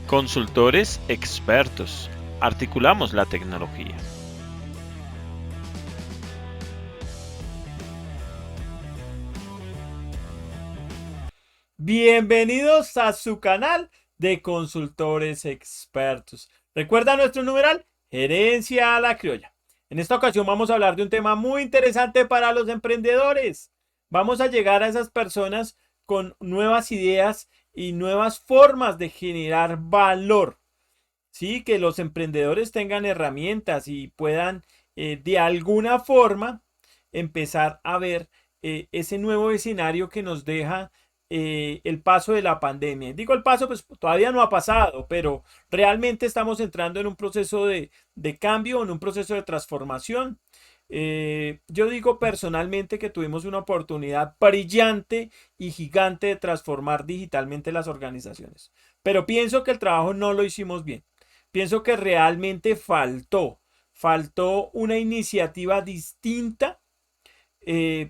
Consultores expertos. Articulamos la tecnología. Bienvenidos a su canal de consultores expertos. Recuerda nuestro numeral, Gerencia a la Criolla. En esta ocasión vamos a hablar de un tema muy interesante para los emprendedores. Vamos a llegar a esas personas con nuevas ideas y nuevas formas de generar valor. Sí, que los emprendedores tengan herramientas y puedan de alguna forma empezar a ver ese nuevo escenario que nos deja el paso de la pandemia. Digo el paso, pues todavía no ha pasado, pero realmente estamos entrando en un proceso de cambio, en un proceso de transformación. Yo digo personalmente que tuvimos una oportunidad brillante y gigante de transformar digitalmente las organizaciones, pero pienso que el trabajo no lo hicimos bien. Pienso que realmente faltó una iniciativa distinta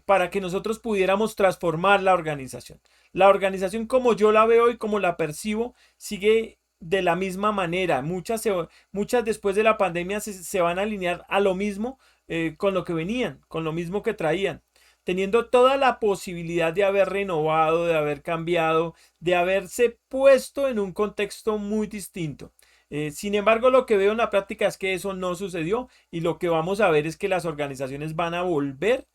para que nosotros pudiéramos transformar la organización. La organización como yo la veo y como la percibo sigue de la misma manera. Muchas después de la pandemia se van a alinear a lo mismo con lo que venían, con lo mismo que traían, teniendo toda la posibilidad de haber renovado, de haber cambiado, de haberse puesto en un contexto muy distinto. Sin embargo, lo que veo en la práctica es que eso no sucedió y lo que vamos a ver es que las organizaciones van a volver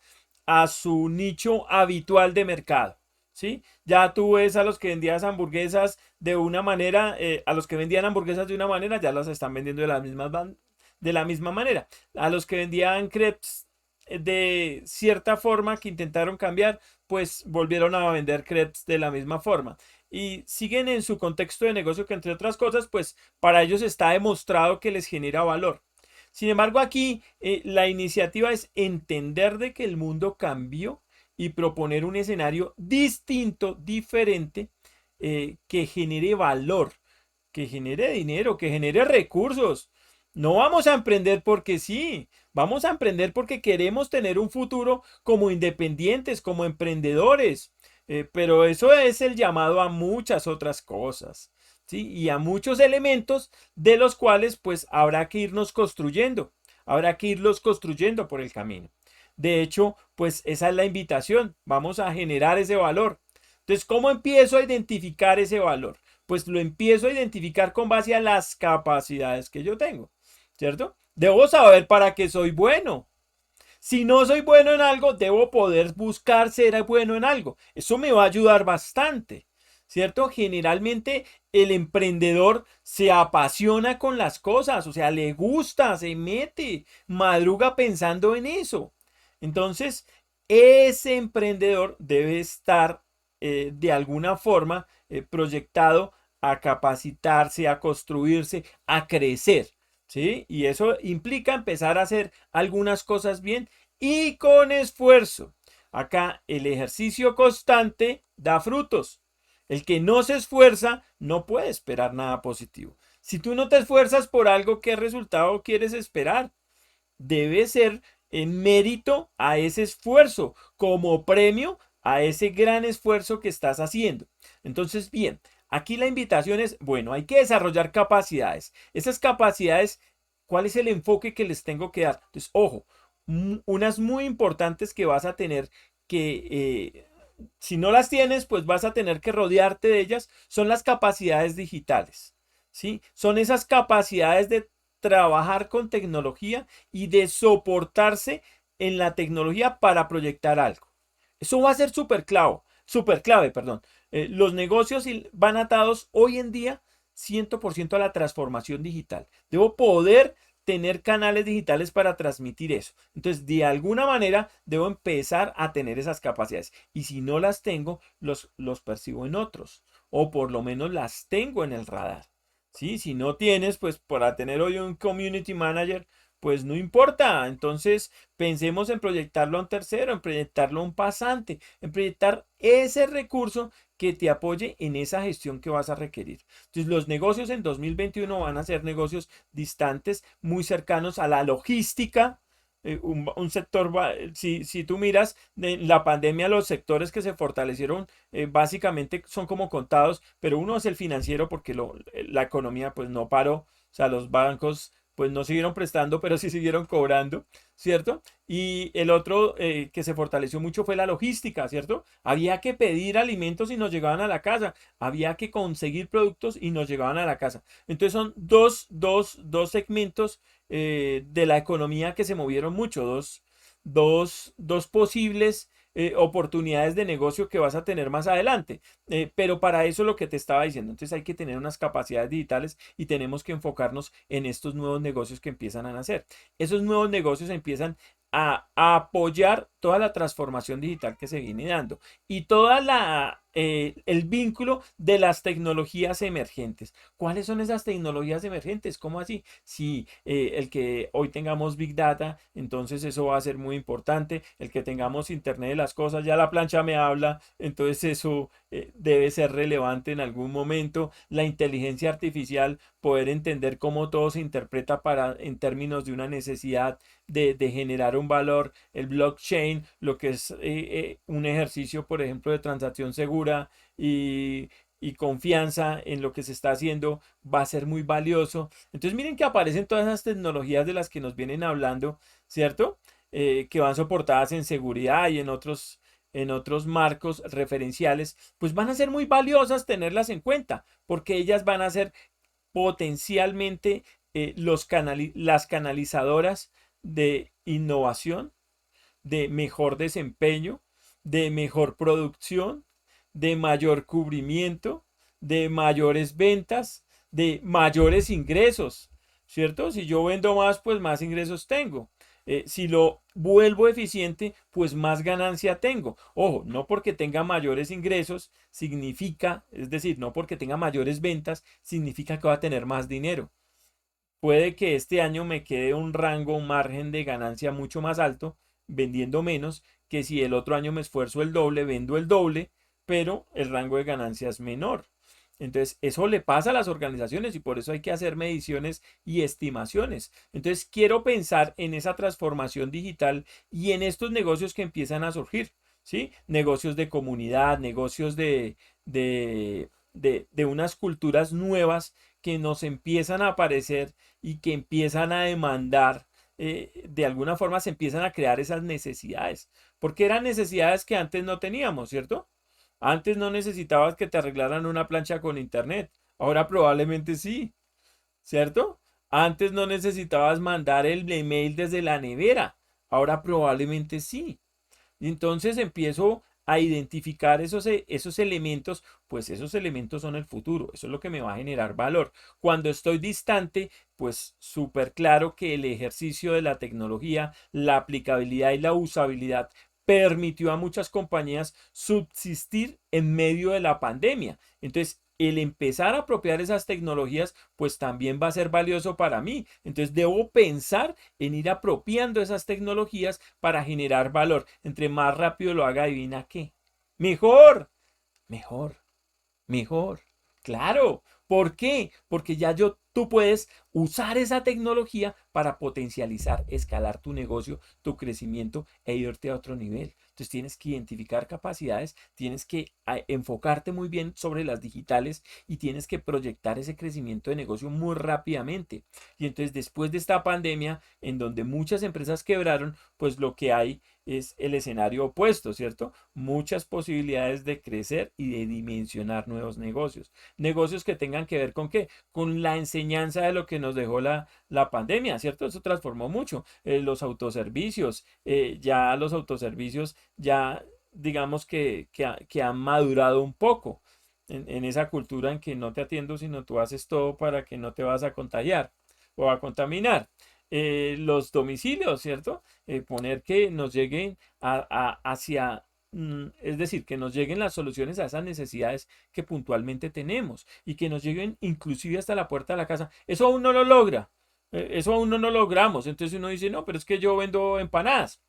a su nicho habitual de mercado. ¿Sí? Ya tú ves a los que vendían hamburguesas de una manera, a los que vendían hamburguesas de una manera, ya las están vendiendo de la misma manera. A los que vendían crepes de cierta forma que intentaron cambiar, pues volvieron a vender crepes de la misma forma. Y siguen en su contexto de negocio que entre otras cosas, pues para ellos está demostrado que les genera valor. Sin embargo, aquí la iniciativa es entender de que el mundo cambió y proponer un escenario distinto, diferente, que genere valor, que genere dinero, que genere recursos. No vamos a emprender porque sí, vamos a emprender porque queremos tener un futuro como independientes, como emprendedores. Pero eso es el llamado a muchas otras cosas, ¿sí? Y a muchos elementos de los cuales pues habrá que irnos construyendo, habrá que irlos construyendo por el camino. De hecho, pues esa es la invitación, vamos a generar ese valor. Entonces, ¿cómo empiezo a identificar ese valor? Pues lo empiezo a identificar con base a las capacidades que yo tengo, ¿cierto? Debo saber para qué soy bueno. Si no soy bueno en algo, debo poder buscar ser bueno en algo. Eso me va a ayudar bastante, ¿cierto? Generalmente el emprendedor se apasiona con las cosas, o sea, le gusta, se mete, madruga pensando en eso. Entonces, ese emprendedor debe estar de alguna forma proyectado a capacitarse, a construirse, a crecer. ¿Sí? Y eso implica empezar a hacer algunas cosas bien y con esfuerzo. Acá el ejercicio constante da frutos. El que no se esfuerza no puede esperar nada positivo. Si tú no te esfuerzas por algo, ¿qué resultado quieres esperar? Debe ser en mérito a ese esfuerzo, como premio a ese gran esfuerzo que estás haciendo. Entonces, bien, aquí la invitación es, bueno, hay que desarrollar capacidades. Esas capacidades, ¿cuál es el enfoque que les tengo que dar? Entonces, ojo, unas muy importantes que vas a tener que, si no las tienes, pues vas a tener que rodearte de ellas, son las capacidades digitales. ¿Sí? Son esas capacidades de trabajar con tecnología y de soportarse en la tecnología para proyectar algo. Eso va a ser súper clave, perdón. Los negocios van atados hoy en día 100% a la transformación digital. Debo poder tener canales digitales para transmitir eso. Entonces, de alguna manera, debo empezar a tener esas capacidades. Y si no las tengo, los percibo en otros. O por lo menos las tengo en el radar. ¿Sí? Si no tienes, pues para tener hoy un community manager, pues no importa. Entonces pensemos en proyectarlo a un tercero, en proyectarlo a un pasante, en proyectar ese recurso que te apoye en esa gestión que vas a requerir. Entonces los negocios en 2021 van a ser negocios distantes, muy cercanos a la logística, un sector, si tú miras de la pandemia, los sectores que se fortalecieron básicamente son como contados, pero uno es el financiero porque la economía pues no paró, o sea, los bancos pues no siguieron prestando, pero sí siguieron cobrando, ¿cierto? Y el otro que se fortaleció mucho fue la logística, ¿cierto? Había que pedir alimentos y nos llegaban a la casa, había que conseguir productos y nos llegaban a la casa. Entonces son dos segmentos de la economía que se movieron mucho, dos posibles oportunidades de negocio que vas a tener más adelante. Pero para eso lo que te estaba diciendo, entonces hay que tener unas capacidades digitales y tenemos que enfocarnos en estos nuevos negocios que empiezan a nacer. Esos nuevos negocios empiezan a apoyar toda la transformación digital que se viene dando y toda el vínculo de las tecnologías emergentes. ¿Cuáles son esas tecnologías emergentes? ¿Cómo así? Si el que hoy tengamos Big Data, entonces eso va a ser muy importante. El que tengamos Internet de las cosas, ya la plancha me habla, entonces eso debe ser relevante en algún momento. La inteligencia artificial, poder entender cómo todo se interpreta en términos de una necesidad de generar un valor. El blockchain, lo que es un ejercicio, por ejemplo, de transacción segura y confianza en lo que se está haciendo, va a ser muy valioso. Entonces miren que aparecen todas esas tecnologías de las que nos vienen hablando, ¿cierto? Que van soportadas en seguridad y en otros marcos referenciales, pues van a ser muy valiosas tenerlas en cuenta, porque ellas van a ser potencialmente las canalizadoras de innovación, de mejor desempeño, de mejor producción, de mayor cubrimiento, de mayores ventas, de mayores ingresos, ¿cierto? Si yo vendo más, pues más ingresos tengo. Si lo vuelvo eficiente, pues más ganancia tengo. Ojo, no porque tenga mayores ingresos significa, es decir, no porque tenga mayores ventas, significa que va a tener más dinero. Puede que este año me quede un rango, un margen de ganancia mucho más alto, vendiendo menos, que si el otro año me esfuerzo el doble, vendo el doble, pero el rango de ganancia es menor. Entonces, eso le pasa a las organizaciones y por eso hay que hacer mediciones y estimaciones. Entonces, quiero pensar en esa transformación digital y en estos negocios que empiezan a surgir, ¿sí? Negocios de comunidad, negocios de unas culturas nuevas que nos empiezan a aparecer y que empiezan a demandar, de alguna forma se empiezan a crear esas necesidades, porque eran necesidades que antes no teníamos, ¿cierto? Antes no necesitabas que te arreglaran una plancha con internet, ahora probablemente sí, ¿cierto? Antes no necesitabas mandar el email desde la nevera, ahora probablemente sí. Y entonces empiezo a identificar esos elementos, pues esos elementos son el futuro, eso es lo que me va a generar valor. Cuando estoy distante, pues súper claro que el ejercicio de la tecnología, la aplicabilidad y la usabilidad permitió a muchas compañías subsistir en medio de la pandemia. Entonces, el empezar a apropiar esas tecnologías, pues también va a ser valioso para mí. Entonces, debo pensar en ir apropiando esas tecnologías para generar valor. Entre más rápido lo haga, adivina qué. Mejor, mejor, mejor. Claro. ¿Por qué? Porque tú puedes usar esa tecnología para potencializar, escalar tu negocio, tu crecimiento e irte a otro nivel. Entonces tienes que identificar capacidades, tienes que enfocarte muy bien sobre las digitales y tienes que proyectar ese crecimiento de negocio muy rápidamente. Y entonces después de esta pandemia, en donde muchas empresas quebraron, pues lo que hay es el escenario opuesto, ¿cierto? Muchas posibilidades de crecer y de dimensionar nuevos negocios. Negocios que tengan que ver con qué? Con la enseñanza de lo que nos dejó la pandemia, ¿cierto? Eso transformó mucho. Los autoservicios, ya los autoservicios ya digamos que han madurado un poco en esa cultura en que no te atiendo, sino tú haces todo para que no te vas a contagiar o a contaminar. Los domicilios, ¿cierto? Poner que nos lleguen hacia, es decir, que nos lleguen las soluciones a esas necesidades que puntualmente tenemos y que nos lleguen inclusive hasta la puerta de la casa. Eso aún no lo logra. Eso aún no lo logramos. Entonces uno dice, no, pero es que yo vendo empanadas.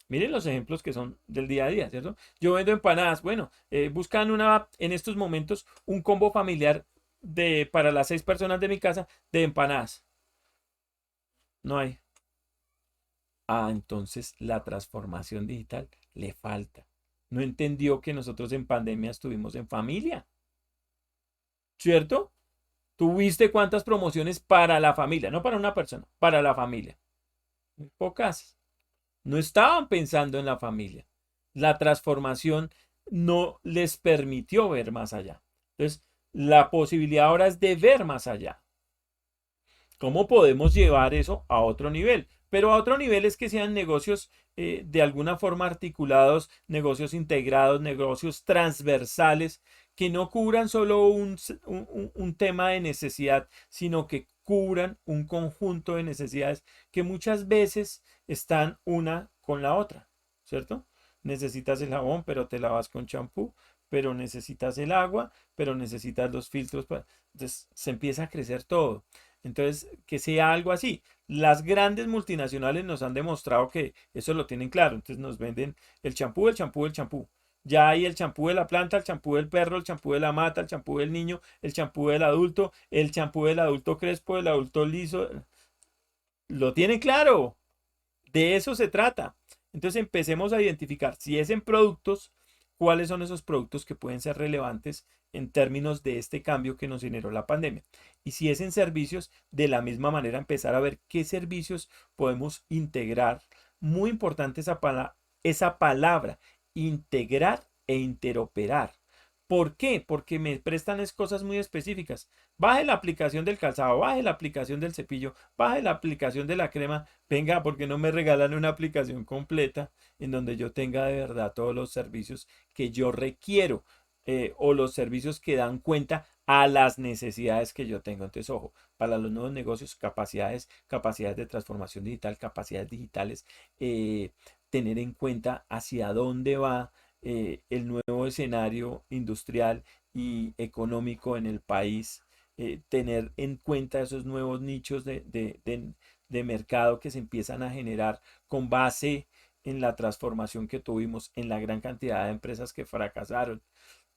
Miren los ejemplos que son del día a día, ¿cierto? Yo vendo empanadas. Bueno, buscan en estos momentos un combo familiar para las 6 personas de mi casa de empanadas. No hay. Entonces la transformación digital le falta. No entendió que nosotros en pandemia estuvimos en familia, ¿cierto? ¿Tuviste cuántas promociones para la familia? No para una persona, para la familia. Muy pocas. No estaban pensando en la familia. La transformación no les permitió ver más allá. Entonces, la posibilidad ahora es de ver más allá. ¿Cómo podemos llevar eso a otro nivel? Pero a otro nivel es que sean negocios de alguna forma articulados, negocios integrados, negocios transversales, que no cubran solo un tema de necesidad, sino que cubran un conjunto de necesidades que muchas veces están una con la otra, ¿cierto? Necesitas el jabón, pero te lavas con champú, pero necesitas el agua, pero necesitas los filtros. Entonces se empieza a crecer todo. Entonces, que sea algo así. Las grandes multinacionales nos han demostrado que eso lo tienen claro. Entonces nos venden el champú, el champú, el champú. Ya hay el champú de la planta, el champú del perro, el champú de la mata, el champú del niño, el champú el champú del adulto crespo, del adulto liso. Lo tienen claro. De eso se trata. Entonces empecemos a identificar si es en productos, cuáles son esos productos que pueden ser relevantes en términos de este cambio que nos generó la pandemia. Y si es en servicios, de la misma manera empezar a ver qué servicios podemos integrar. Muy importante esa palabra, integrar e interoperar. ¿Por qué? Porque me prestan cosas muy específicas. Baje la aplicación del calzado, baje la aplicación del cepillo, baje la aplicación de la crema. Venga, ¿por qué no me regalan una aplicación completa en donde yo tenga de verdad todos los servicios que yo requiero o los servicios que dan cuenta a las necesidades que yo tengo? Entonces, ojo, para los nuevos negocios, capacidades de transformación digital, capacidades digitales, tener en cuenta hacia dónde va el nuevo escenario industrial y económico en el país, tener en cuenta esos nuevos nichos de mercado que se empiezan a generar con base en la transformación que tuvimos, en la gran cantidad de empresas que fracasaron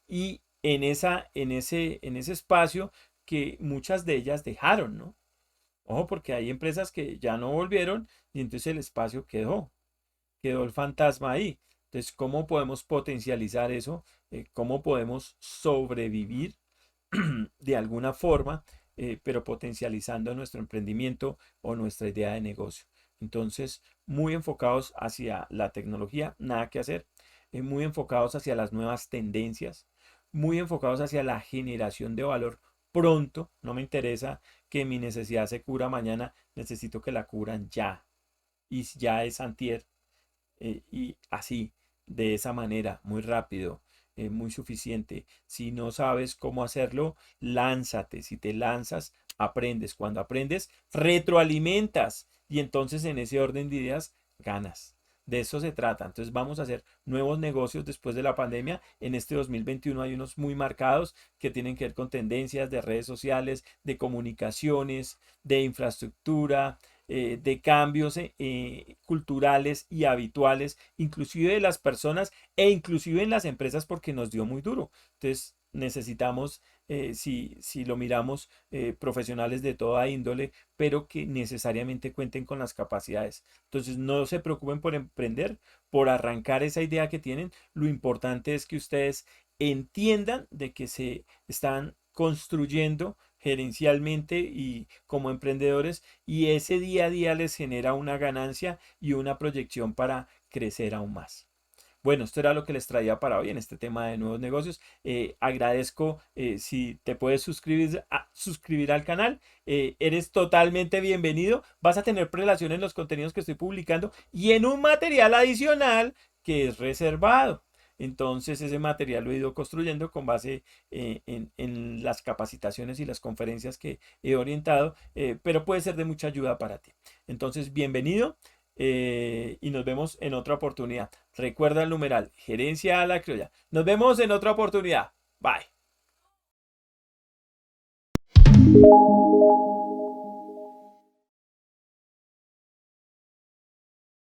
y en ese espacio que muchas de ellas dejaron, ¿no? Ojo, porque hay empresas que ya no volvieron y entonces el espacio quedó el fantasma ahí. Entonces, ¿cómo podemos potencializar eso? ¿Cómo podemos sobrevivir de alguna forma, pero potencializando nuestro emprendimiento o nuestra idea de negocio? Entonces, muy enfocados hacia la tecnología, nada que hacer, muy enfocados hacia las nuevas tendencias, muy enfocados hacia la generación de valor pronto. No me interesa que mi necesidad se cubra mañana, necesito que la cubran ya. Y ya es antier, y así, de esa manera, muy rápido, muy suficiente. Si no sabes cómo hacerlo, lánzate. Si te lanzas, aprendes. Cuando aprendes, retroalimentas. Y entonces en ese orden de ideas, ganas. De eso se trata. Entonces vamos a hacer nuevos negocios después de la pandemia. En este 2021 hay unos muy marcados que tienen que ver con tendencias de redes sociales, de comunicaciones, de infraestructura, de cambios culturales y habituales, inclusive de las personas e inclusive en las empresas porque nos dio muy duro. Entonces necesitamos, si lo miramos, profesionales de toda índole, pero que necesariamente cuenten con las capacidades. Entonces no se preocupen por emprender, por arrancar esa idea que tienen. Lo importante es que ustedes entiendan de que se están construyendo gerencialmente y como emprendedores y ese día a día les genera una ganancia y una proyección para crecer aún más. Bueno, esto era lo que les traía para hoy en este tema de nuevos negocios. Agradezco si te puedes suscribir al canal. Eres totalmente bienvenido. Vas a tener prelación en los contenidos que estoy publicando y en un material adicional que es reservado. Entonces ese material lo he ido construyendo con base en las capacitaciones y las conferencias que he orientado, pero puede ser de mucha ayuda para ti. Entonces, bienvenido y nos vemos en otra oportunidad. Recuerda el numeral, gerencia a la criolla. Nos vemos en otra oportunidad. Bye.